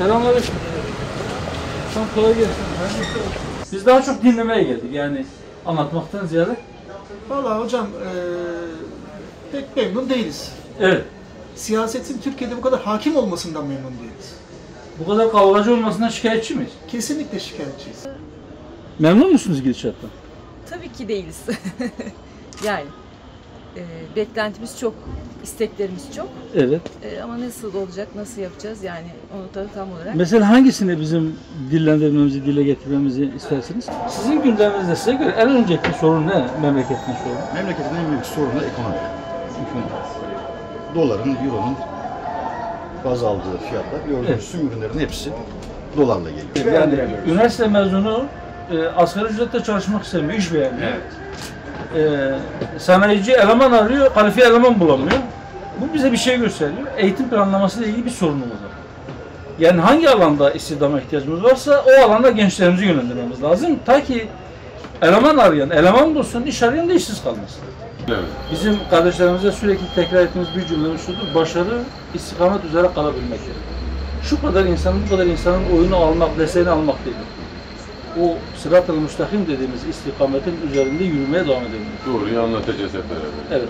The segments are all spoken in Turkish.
Selamünaleyküm. Tam kolay gelsin. Biz daha çok dinlemeye geldik yani anlatmaktan ziyade. Vallahi hocam pek memnun değiliz. Evet. Siyasetin Türkiye'de bu kadar hakim olmasından memnun değiliz. Bu kadar kavgacı olmasından şikayetçi miyiz? Kesinlikle şikayetçiyiz. Memnun musunuz gidişattan? Tabii ki değiliz. Yani beklentimiz çok, isteklerimiz çok. Evet. Ama nasıl olacak, nasıl yapacağız yani onu da tam olarak. Mesela hangisini bizim dillendirmemizi, dile getirmemizi istersiniz? Sizin gündeminizde size göre en önceki sorun ne? Memleketin sorunu. Memleketin en büyük sorunu ekonomi. Doların, euronun baz aldığı fiyatlar, gördüğünüz tüm ürünlerin hepsi dolarla geliyor. Yani üniversite mezunu asgari ücretle çalışmak istemiyor, iş beğenmiyor. Sanayici eleman arıyor, kalifiye eleman bulamıyor. Bu bize bir şey gösteriyor. Eğitim planlaması ile ilgili bir sorunumuz var. Yani hangi alanda istihdama ihtiyacımız varsa o alanda gençlerimizi yönlendirmemiz lazım. Ta ki eleman arayan, eleman bulsun, iş arayan da işsiz kalmasın. Evet. Bizim kardeşlerimize sürekli tekrar ettiğimiz bir cümlemiz şudur: başarı istikamet üzere kalabilmektir. Şu kadar insanın, bu kadar insanın oyunu almak, desteğini almak değil. O sırat-ı müstakim dediğimiz istikametin üzerinde yürümeye devam edelim. Doğruyu anlatacağız hep beraber. Evet.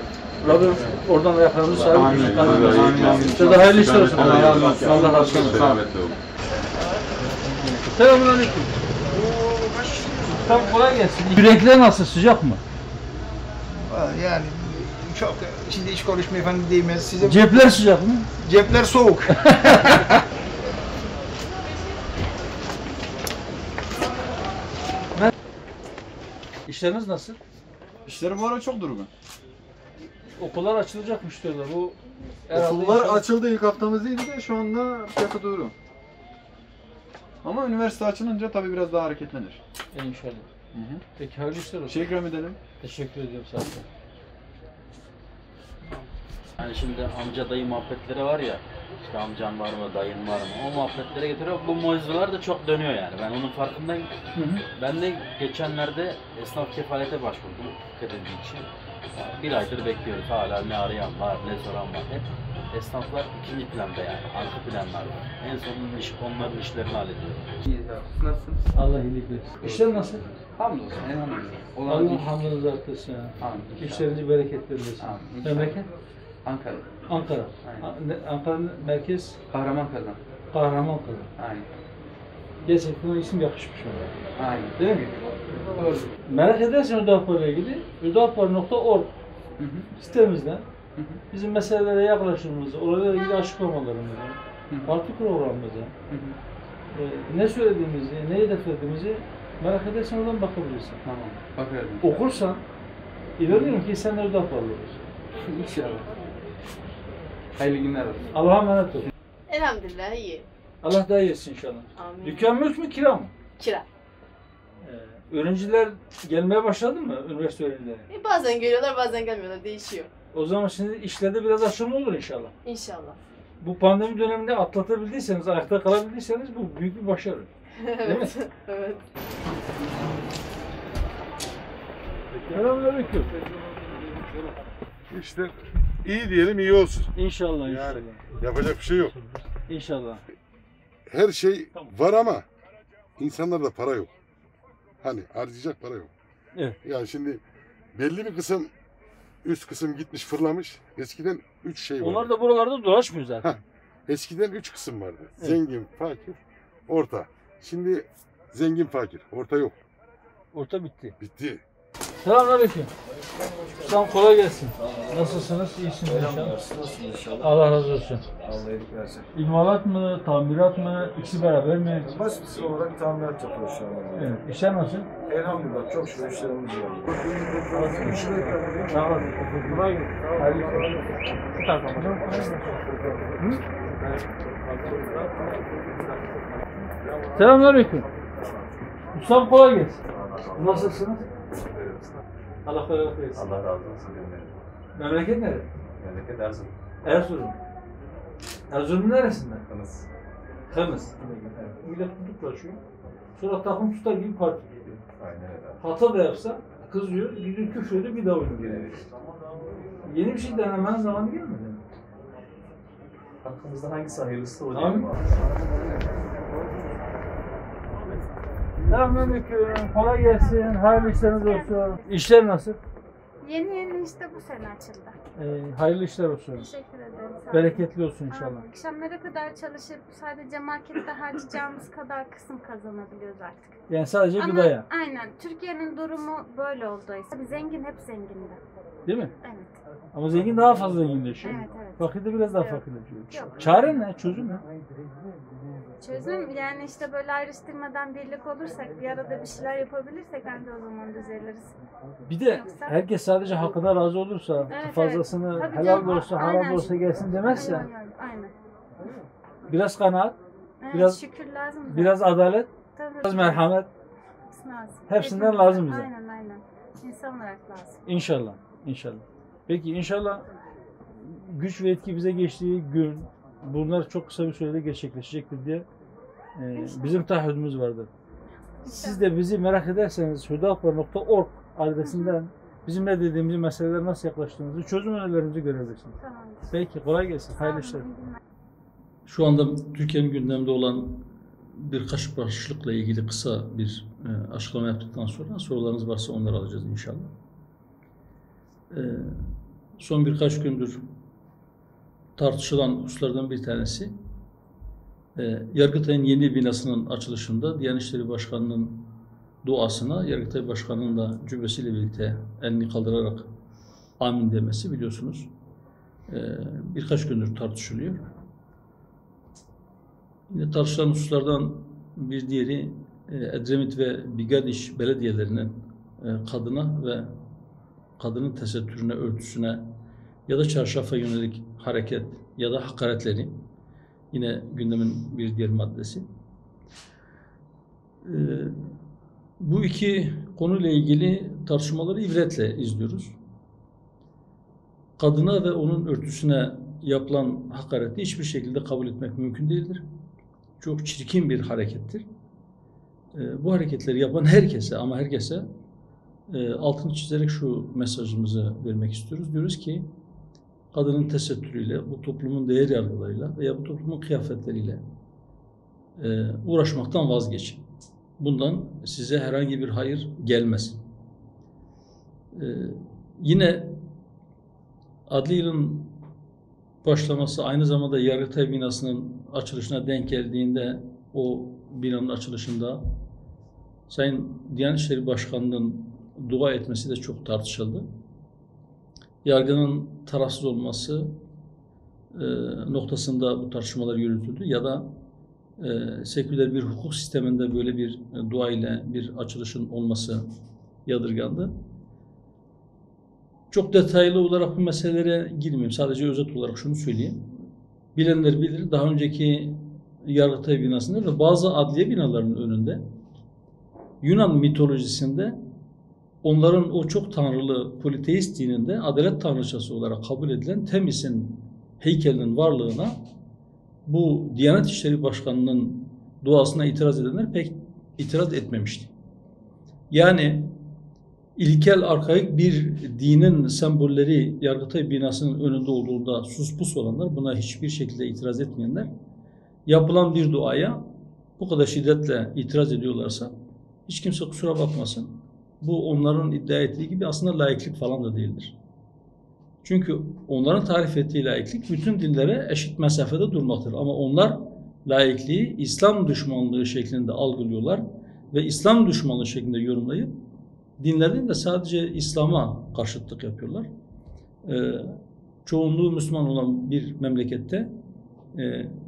Rabbim oradan ayaklarımızı sahip Amin. size de hayırlı işler olsun. Allah razı olsun. Allah razı olsun. Selametle olun. Selamünaleyküm. Tam kolay gelsin. Yürekler nasıl? Sıcak mı? Yani çok şimdi hiç konuşma efendim değmez. Size Cepler sıcak mı? cepler soğuk. İşleriniz nasıl? İşleri bu ara çok durgun. Okullar açılacakmış diyorlar. Bu herhalde Okullar inşallah- açıldı, ilk haftamız değildi de şu anda piyasa durgun. Ama üniversite açılınca tabii biraz daha hareketlenir. İnşallah. Hı. Peki hayırlı işler olsun. Teşekkür edelim. Teşekkür ediyorum sağ olun. Hani şimdi amca dayı muhabbetleri var ya, işte amcan var mı, dayın var mı, o muhabbetlere getiriyor. Bu mevzular da çok dönüyor yani, ben onun farkındayım. Ben de geçenlerde esnaf kefalete başvurdum kredi için. Yani bir aydır bekliyoruz, hala ne arayan var, ne soran var. Hep esnaflar ikinci planda yani, arka planlar var. En sonunda onların işlerini hallediyor. Nasılsınız? Allah iyilik versin. İşler nasıl? Hamdolsun, elhamdülillah. Allah hamdınızı artırsın. Amin. İşlerinizi bereketlendirsin. Amin. Memleket? Ankara. Ankara. Aynen. Ankara'nın merkez Kahramanmaraş'tan. Kahramanmaraş. Aynen. Gerçekten o isim yakışmış ona. Aynen. Değil mi? Doğru. Merak edersen Ödapar ile ilgili ödapar.org Hı hı. sitemizden Hı hı. bizim meselelere yaklaşımımızı, orayla ilgili açıklamalarımızı, Hı hı. parti programımızı, Hı hı. ne söylediğimizi, ne hedeflediğimizi merak edersen oradan bakabilirsin. Tamam. Bakarım. Okursan, inanıyorum ki sen de Ödaparlı olursun. İnşallah. Hayırlı günler olsun. Allah'a emanet ol. Elhamdülillah iyi. Allah daha iyi etsin inşallah. Amin. Dükkan mülk mü, kira mı? Kira. Öğrenciler gelmeye başladı mı, üniversite öğrencileri? Bazen geliyorlar bazen gelmiyorlar değişiyor. O zaman şimdi işlerde biraz aşama olur inşallah. İnşallah. Bu pandemi döneminde atlatabildiyseniz, ayakta kalabildiyseniz bu büyük bir başarı. Evet. Evet. Selamünaleyküm. İşte iyi diyelim, iyi olsun. İnşallah, inşallah. Yani yapacak bir şey yok. İnşallah. Her şey var ama insanlarda para yok. Hani harcayacak para yok. Evet. Yani şimdi belli bir kısım, üst kısım gitmiş fırlamış. Eskiden 3 şey vardı. Onlar da buralarda dolaşmıyor zaten. Eskiden 3 kısım vardı. Evet. Zengin, fakir, orta. Şimdi zengin, fakir. Orta yok. Orta bitti. Bitti. Selamünaleyküm. Ustam kolay gelsin. Nasılsınız? İyisiniz inşallah. Allah razı olsun. Allah iyilik versin. İmalat mı, tamirat mı, ikisi beraber mi? Basit olarak tamirat yapıyoruz şu an. Evet. İşler nasıl? Elhamdülillah çok şükür işlerimiz var. Sağ olun. Kolay gelsin. Hayırlı olsun. Bu tarafa bak. Selamünaleyküm. Ustam kolay gelsin. Nasılsınız? Allah kolaylık versin. Allah razı olsun. Memleket nerede? Memleket Erzurum. Erzurum. Erzurum'un neresinden? Kınız. Kırmızı. Millet tutuklaşıyor. Sonra takım tutar gibi parti geliyor. Aynen öyle. Hata da yapsa kızıyor, gidiyor küfür ediyor, bir daha oynuyor. Yeni bir şey denemenin zamanı gelmedi mi? Hakkımızda hangisi hayırlısı o Amin. değil mi? Selamünaleyküm. Kolay gelsin. Hayırlı işleriniz olsun. İşler nasıl? Yeni işte bu sene açıldı. Hayırlı işler olsun. Teşekkür ederim. Sağ olun. Bereketli olsun inşallah. Aynen. Akşamlara kadar çalışıp sadece markette harcayacağımız kadar kısım kazanabiliyoruz artık. Yani sadece Ama gıdaya. aynen. Türkiye'nin durumu böyle oldu. Tabii zengin hep zengindi. Değil mi? Evet. Ama zengin daha fazla zenginleşiyor. Evet, evet. Fakir de biraz daha Yok. fakirleşiyor. Yok. Çare ne? Çözüm ne? Çözüm yani işte böyle ayrıştırmadan birlik olursak, bir arada bir şeyler yapabilirsek bence o zaman düzeliriz. Bir de Yoksa- herkes sadece hakkına razı olursa, Evet, fazlasını evet. Tabii helal canım, da olsa, aynen. haram da olsa gelsin demezse, Aynen. biraz kanaat, Evet, biraz şükür lazım. zaten. biraz adalet, Tabii. biraz merhamet, Lazım. hepsinden Hepimize. lazım bize. Aynen. İnsan olarak lazım. İnşallah, inşallah. Peki inşallah güç ve etki bize geçtiği gün bunlar çok kısa bir sürede gerçekleşecektir diye bizim taahhüdümüz vardır. Siz de bizi merak ederseniz hudakbar.org adresinden bizim ne dediğimiz meselelere nasıl yaklaştığımızı, çözüm önerilerimizi görebilirsiniz. Tamam. Peki kolay gelsin. Hayırlı işler. İyi günler. Şu anda Türkiye'nin gündeminde olan birkaç başlıkla ilgili kısa bir açıklama yaptıktan sonra sorularınız varsa onları alacağız inşallah. Son birkaç gündür tartışılan hususlardan bir tanesi Yargıtay'ın yeni binasının açılışında Diyanet İşleri Başkanı'nın duasına Yargıtay Başkanı'nın da cübbesiyle birlikte elini kaldırarak amin demesi biliyorsunuz. Birkaç gündür tartışılıyor. Yine tartışılan hususlardan bir diğeri Edremit ve Bigadiş belediyelerinin kadına ve kadının tesettürüne, örtüsüne ya da çarşafa yönelik hareket ya da hakaretleri yine gündemin bir diğer maddesi. Bu iki konuyla ilgili tartışmaları ibretle izliyoruz. Kadına ve onun örtüsüne yapılan hakareti hiçbir şekilde kabul etmek mümkün değildir. Çok çirkin bir harekettir. Bu hareketleri yapan herkese ama herkese altını çizerek şu mesajımızı vermek istiyoruz. Diyoruz ki kadının tesettürüyle, bu toplumun değer yargılarıyla veya bu toplumun kıyafetleriyle uğraşmaktan vazgeçin. Bundan size herhangi bir hayır gelmez. Yine adli yılın başlaması aynı zamanda Yargıtay binasının açılışına denk geldiğinde o binanın açılışında Sayın Diyanet İşleri Başkanı'nın dua etmesi de çok tartışıldı. Yargının tarafsız olması noktasında bu tartışmalar yürütüldü ya da seküler bir hukuk sisteminde böyle bir dua ile bir açılışın olması yadırgandı. Çok detaylı olarak bu meselelere girmeyeyim. Sadece özet olarak şunu söyleyeyim. Bilenler bilir, daha önceki Yargıtay binasında ve bazı adliye binalarının önünde Yunan mitolojisinde onların o çok tanrılı politeist dininde adalet tanrıçası olarak kabul edilen Temis'in heykelinin varlığına bu Diyanet İşleri Başkanı'nın duasına itiraz edenler pek itiraz etmemişti. Yani ilkel arkaik bir dinin sembolleri Yargıtay binasının önünde olduğunda suspus olanlar, buna hiçbir şekilde itiraz etmeyenler, yapılan bir duaya bu kadar şiddetle itiraz ediyorlarsa hiç kimse kusura bakmasın. Bu onların iddia ettiği gibi aslında laiklik falan da değildir. Çünkü onların tarif ettiği laiklik bütün dinlere eşit mesafede durmaktır. Ama onlar laikliği İslam düşmanlığı şeklinde algılıyorlar ve İslam düşmanlığı şeklinde yorumlayıp dinlerden de sadece İslam'a karşıtlık yapıyorlar. Çoğunluğu Müslüman olan bir memlekette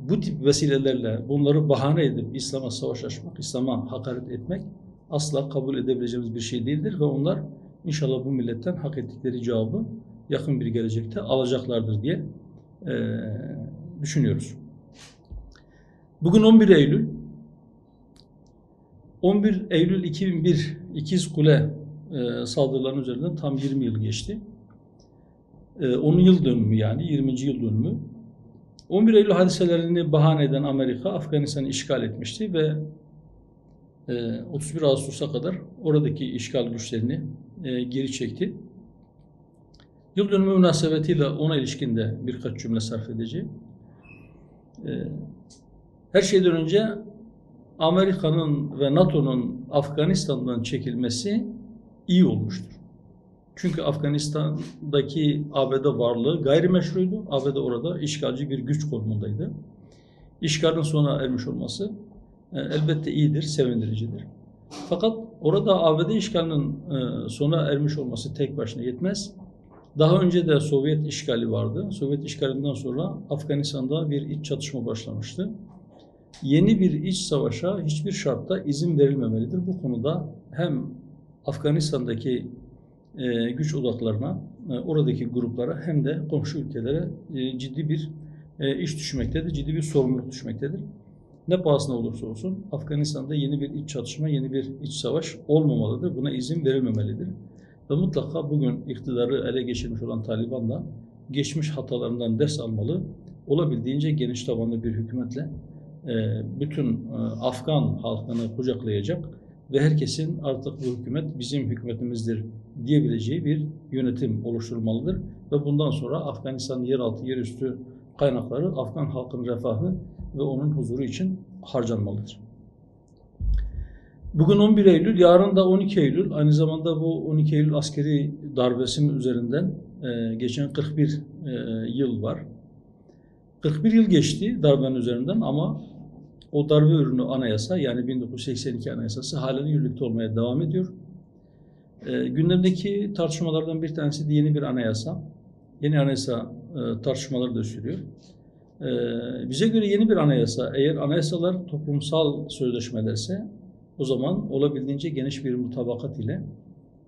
bu tip vesilelerle bunları bahane edip İslam'a savaş açmak, İslam'a hakaret etmek asla kabul edebileceğimiz bir şey değildir ve onlar inşallah bu milletten hak ettikleri cevabı yakın bir gelecekte alacaklardır diye düşünüyoruz. Bugün 11 Eylül. 11 Eylül 2001 İkizkule saldırılarının üzerinden tam 20 yıl geçti. Onun yıl dönümü yani 20. yıl dönümü. 11 Eylül hadiselerini bahane eden Amerika Afganistan'ı işgal etmişti ve 31 Ağustos'a kadar oradaki işgal güçlerini geri çekti. Yıl dönümü münasebetiyle ona ilişkin de birkaç cümle sarf edeceğim. Her şeyden önce Amerika'nın ve NATO'nun Afganistan'dan çekilmesi iyi olmuştur. Çünkü Afganistan'daki ABD varlığı gayrimeşruydu. ABD orada işgalci bir güç konumundaydı. İşgalin sona ermiş olması elbette iyidir, sevindiricidir. Fakat orada ABD işgalinin sona ermiş olması tek başına yetmez. Daha önce de Sovyet işgali vardı. Sovyet işgalinden sonra Afganistan'da bir iç çatışma başlamıştı. Yeni bir iç savaşa hiçbir şartta izin verilmemelidir. Bu konuda hem Afganistan'daki güç odaklarına, oradaki gruplara hem de komşu ülkelere ciddi bir iş düşmektedir, ciddi bir sorumluluk düşmektedir. Ne pahasına olursa olsun Afganistan'da yeni bir iç çatışma, yeni bir iç savaş olmamalıdır. Buna izin verilmemelidir. Ve mutlaka bugün iktidarı ele geçirmiş olan Taliban da geçmiş hatalarından ders almalı, olabildiğince geniş tabanlı bir hükümetle bütün Afgan halkını kucaklayacak ve herkesin artık bu hükümet bizim hükümetimizdir diyebileceği bir yönetim oluşturulmalıdır. Ve bundan sonra Afganistan'ın yeraltı, yerüstü kaynakları Afgan halkın refahı ve onun huzuru için harcanmalıdır. Bugün 11 Eylül, yarın da 12 Eylül. Aynı zamanda bu 12 Eylül askeri darbesinin üzerinden geçen 41 yıl var. 41 yıl geçti darbenin üzerinden ama o darbe ürünü anayasa, yani 1982 anayasası halen yürürlükte olmaya devam ediyor. Gündemdeki tartışmalardan bir tanesi de yeni bir anayasa. Yeni anayasa tartışmaları da sürüyor. Bize göre yeni bir anayasa, eğer anayasalar toplumsal sözleşmelerse o zaman olabildiğince geniş bir mutabakat ile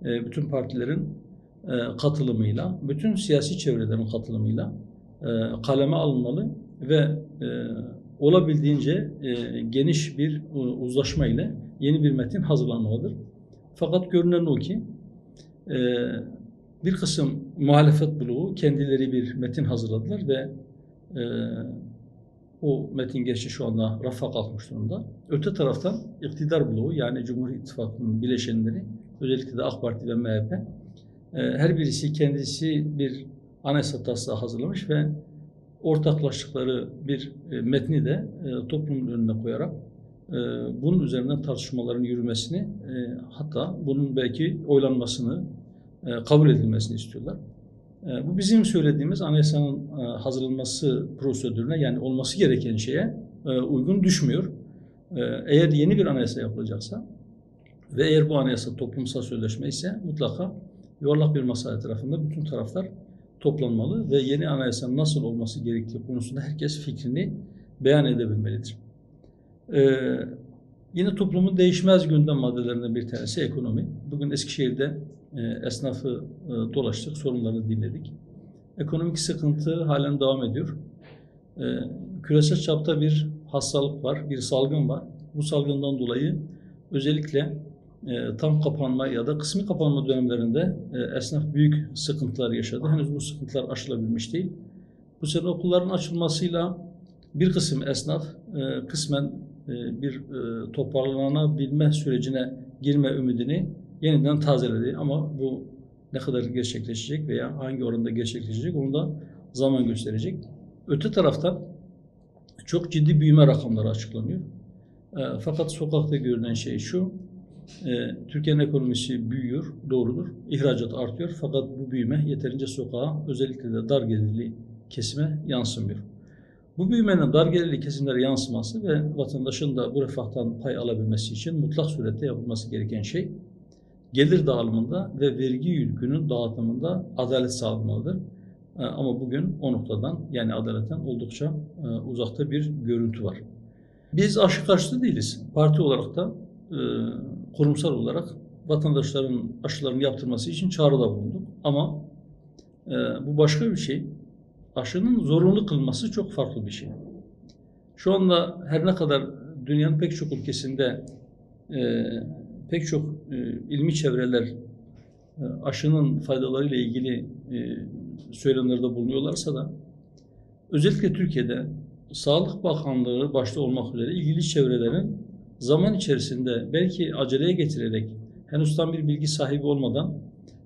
bütün partilerin katılımıyla, bütün siyasi çevrelerin katılımıyla kaleme alınmalı ve olabildiğince geniş bir uzlaşma ile yeni bir metin hazırlanmalıdır. Fakat görünen o ki bir kısım muhalefet bloğu kendileri bir metin hazırladılar ve o metin gerçi şu anda rafa kalkmış durumda. Öte taraftan iktidar bloğu, yani Cumhur İttifakı'nın bileşenleri, özellikle de AK Parti ve MHP, her birisi kendisi bir anayasa taslağı hazırlamış ve ortaklaştıkları bir metni de toplumun önüne koyarak bunun üzerinden tartışmaların yürümesini, hatta bunun belki oylanmasını, kabul edilmesini istiyorlar. Bu bizim söylediğimiz anayasanın hazırlanması prosedürüne, yani olması gereken şeye uygun düşmüyor. Eğer yeni bir anayasa yapılacaksa ve eğer bu anayasa toplumsal sözleşme ise mutlaka yuvarlak bir masa etrafında bütün taraflar toplanmalı ve yeni anayasanın nasıl olması gerektiği konusunda herkes fikrini beyan edebilmelidir. Yine toplumun değişmez gündem maddelerinden bir tanesi ekonomi. Bugün Eskişehir'de esnafı dolaştık, sorunlarını dinledik. Ekonomik sıkıntı halen devam ediyor. Küresel çapta bir hastalık var, bir salgın var. Bu salgından dolayı özellikle tam kapanma ya da kısmi kapanma dönemlerinde esnaf büyük sıkıntılar yaşadı. Henüz bu sıkıntılar aşılabilmiş değil. Bu sene okulların açılmasıyla bir kısım esnaf kısmen bir toparlanabilme sürecine girme ümidini yeniden tazeledi. Ama bu ne kadar gerçekleşecek veya hangi oranda gerçekleşecek onu da zaman gösterecek. Öte taraftan çok ciddi büyüme rakamları açıklanıyor. Fakat sokakta görünen şey şu: Türkiye'nin ekonomisi büyüyor, doğrudur. İhracat artıyor fakat bu büyüme yeterince sokağa, özellikle de dar gelirli kesime yansımıyor. Bu büyümenin dar gelirli kesimlere yansıması ve vatandaşın da bu refahtan pay alabilmesi için mutlak surette yapılması gereken şey, gelir dağılımında ve vergi yükünün dağıtımında adalet sağlanmalıdır. Ama bugün o noktadan, yani adaletten oldukça uzakta bir görüntü var. Biz aşı karşıtı değiliz. Parti olarak da kurumsal olarak vatandaşların aşılarını yaptırması için çağrıda bulunduk. Ama bu başka bir şey. Aşının zorunlu kılması çok farklı bir şey. Şu anda her ne kadar dünyanın pek çok ülkesinde pek çok ilmi çevreler aşının faydalarıyla ilgili söylemlerde bulunuyorlarsa da özellikle Türkiye'de Sağlık Bakanlığı başta olmak üzere ilgili çevrelerin zaman içerisinde belki aceleye getirerek henüz tam bir bilgi sahibi olmadan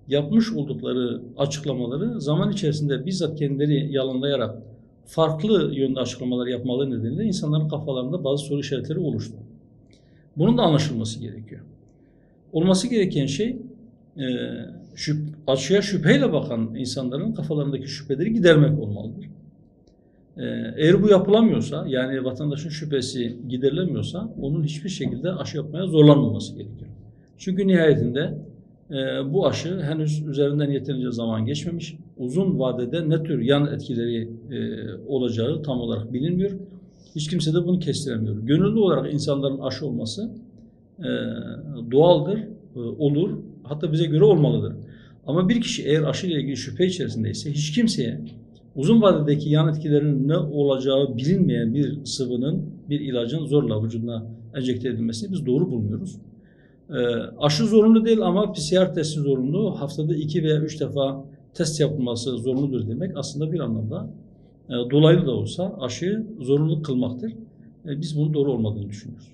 yapmış oldukları açıklamaları zaman içerisinde bizzat kendileri yalanlayarak farklı yönde açıklamalar yapmaları nedeniyle insanların kafalarında bazı soru işaretleri oluştu. Bunun da anlaşılması gerekiyor. Olması gereken şey aşıya şüpheyle bakan insanların kafalarındaki şüpheleri gidermek olmalıdır. Eğer bu yapılamıyorsa, yani vatandaşın şüphesi giderilemiyorsa onun hiçbir şekilde aşı yapmaya zorlanmaması gerekiyor. Çünkü nihayetinde bu aşı henüz üzerinden yeterince zaman geçmemiş. Uzun vadede ne tür yan etkileri olacağı tam olarak bilinmiyor. Hiç kimse de bunu kestiremiyor. Gönüllü olarak insanların aşı olması doğaldır, olur. Hatta bize göre olmalıdır. Ama bir kişi eğer aşı ile ilgili şüphe içerisindeyse hiç kimseye uzun vadedeki yan etkilerinin ne olacağı bilinmeyen bir sıvının, bir ilacın zorla vücuduna enjekte edilmesini biz doğru bulmuyoruz. Aşı zorunlu değil ama PCR testi zorunlu. Haftada 2 veya 3 defa test yapılması zorunludur demek aslında bir anlamda dolaylı da olsa aşıyı zorunlu kılmaktır. Biz bunun doğru olmadığını düşünüyoruz.